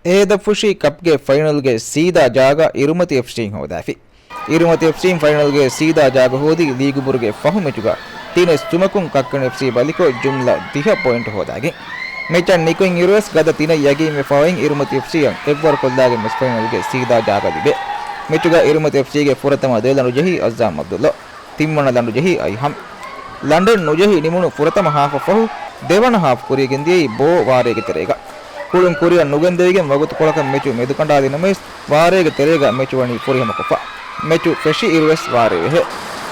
ಎದಫುಶಿ ಕಪ್ಗೆ ಫೈನಲ್ಗೆ ಸೀದಾ ಜಾಗ ಇರುಮತಿ ಎಫ್ಸಿ ಹೋದಾಫಿ ಇರುಮತಿ ಎಫ್ಸಿ ಫೈನಲ್ಗೆ ಸೀದಾ ಜಾಗ ಹೋದಿ ಲೀಗುಬುರ್ಗೆ ಫಹು ಮೆಚುಗ ತಿನೆಸ್ ತುಮಕುಂ ಕಕ್ಕಣ ಎಫ್ಸಿ ಬಲಿಕೋ ಜುಮ್ಲಾ 10 ಪಾಯಿಂಟ್ ಹೋದಾಗಿ ಮೆಚನ್ ನಿಕುಂ ಇರುವೆಸ್ ಗದ ತಿನ ಯಗಿ ಮೆ ಫಾವಿಂಗ್ ಇರುಮತಿ ಎಫ್ಸಿ ಎವ್ವರ್ ಕೊಲ್ದಾಗೆ ಮೆಸ್ ಫೈನಲ್ಗೆ ಸೀದಾ ಜಾಗದಿದೆ ಮೆಚುಗ ಇರುಮತಿ ಎಫ್ಸಿಗೆ ಫುರತಮ ದೇಲನು ಜಹಿ ಅಜ್ಜಾಮ್ ಅಬ್ದುಲ್ಲಾ ತಿಮ್ಮಣ ಲಂಡು ಜಹಿ ಐಹಂ ಲಂಡನ್ ನುಜಹಿ ನಿಮುಣು ಫುರತಮ ಹಾಫ್ ಫಹು ದೇವನ ಹಾಫ್ ಕುರಿಗೆಂದಿ ಬೋ ವಾರೆಗೆ ತೆರೆಗ ಕುಳುಂ ಕುರಿಯ ನುಗಂದೆಗೆ ಮಗುತು ಕೊಳಕ ಮೆಚು ಮೆದುಕಂಡಾದಿ ನಮೇಸ್ ವಾರೆಗೆ ತೆರೆಗ ಮೆಚುವಣಿ ಪುರಿಹಮಕೊಪ್ಪ ಮೆಚು ಫೆಶಿ ಇರುವೆಸ್ ವಾರೆವೆ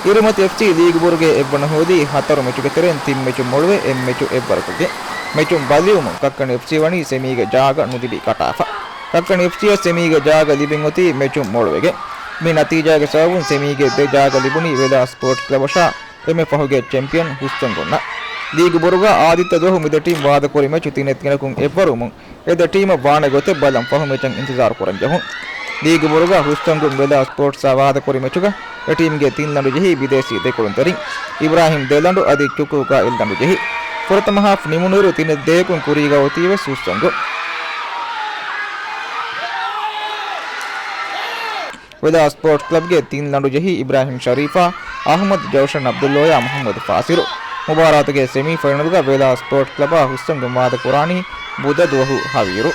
ಇರುಮತಿ ಎಫ್ಸಿ ಲೀಗ್ಬುರ್ಗೆ ಎಬ್ಬನ ಹೋದಿ 10 ಮೆಚುಗೆ ತೆರೆನ್ ತಿಮ್ ಮೆಚು ಮೊಳುವೆ ಎಂ ಮೆಚು ಎಬ್ಬರಕುಗೆ ಮೆಚು ಬಲಿಯುಮು ಕಕ್ಕಣ ಎಫ್ಸಿ ವಣಿ ಸೆಮಿಗೆ ಜಾಗ ನುದಿಬಿ ಕಟಾಫ ಕಕ್ಕಣ ಎಫ್ಸಿಯ ಸೆಮಿಗೆ ಜಾಗ ಲಿಬಿಂಗೊತಿ ಮೆಚು ಮೊಳುವೆಗೆ ಮಿ ನತೀಜಾಗೆ ಸಾವುನ್ ಸೆಮಿಗೆ ದೆ ಜಾಗ ಲಿಬುನಿ ವೆದಾ ಸ್ಪೋರ್ಟ್ಸ್ ಕ್ಲಬ್ ಶಾ ಎಮೆ ಫಹುಗೆ ಚಾಂಪಿಯನ್ ಹುಸ್ತಂಗೊನ್ನ ಲೀಗ್ ಬುರುಗ ಆದಿತ್ಯ ದೋಹು ಮಿದ ಟೀಮ್ ವಾದ ಕೊರಿ ಮೆಚು ತಿನೆತ್ ಕಿನಕುಂ ಎಬ್ಬರುಮು ಎದ ಟೀಮ್ ಬಾಣ ಗೊತೆ ಬಲಂ ಫಹು ಮೆಚಂ ಇಂತಜಾರ್ ಕೊರಂ ಜಹು ಲೀಗ್ ಬುರುಗ ಹುಸ್ತಂಗುಂ ವೆದಾ ಸ್ಪೋರ್ಟ್ಸ್ ವಾದ ಕೊರಿ ಮೆಚುಗ ಎ ಟೀಮ್ಗೆ ತಿನ್ನಂಡು ಜಹಿ ವಿದೇಶಿ ದೇಕೊಳುಂತರಿ ಇಬ್ರಾಹಿಂ ದೇಲಂಡು ಅದಿ ಚುಕುಕ ಇಲ್ದಂಡು ಜಹಿ ಫುರತಮ ಹಾಫ್ ನಿಮುನೂರು ತಿನೆ ದೇಕುಂ ಕುರಿಗ ಒತಿವೆ ಸುಸ್ತಂಗು ವೆದಾ ಸ್ಪೋರ್ಟ್ಸ್ ಕ್ಲಬ್ಗೆ ತಿನ್ನಂಡು ಜಹಿ ಇಬ್ರಾಹಿಂ ಶರೀಫಾ ಅಹಮದ್ ಜೌಶನ್ ಅಬ್ದುಲ್ಲೋಯಾ ಮೊಹಮ್ಮದ್ ಫಾಸಿರು ಮುಬಾರಾತ್ಗೆ ಸೆಮಿಫೈನಲ್ಗ ವೆದಾ ಸ್ಪೋರ್ಟ್ಸ್ ಕ್ಲಬ್ ಹುಸ್ತಂಗು ಮಾದ ಕುರಾನಿ ಬುಧ ದುವಹು ಹವೀರು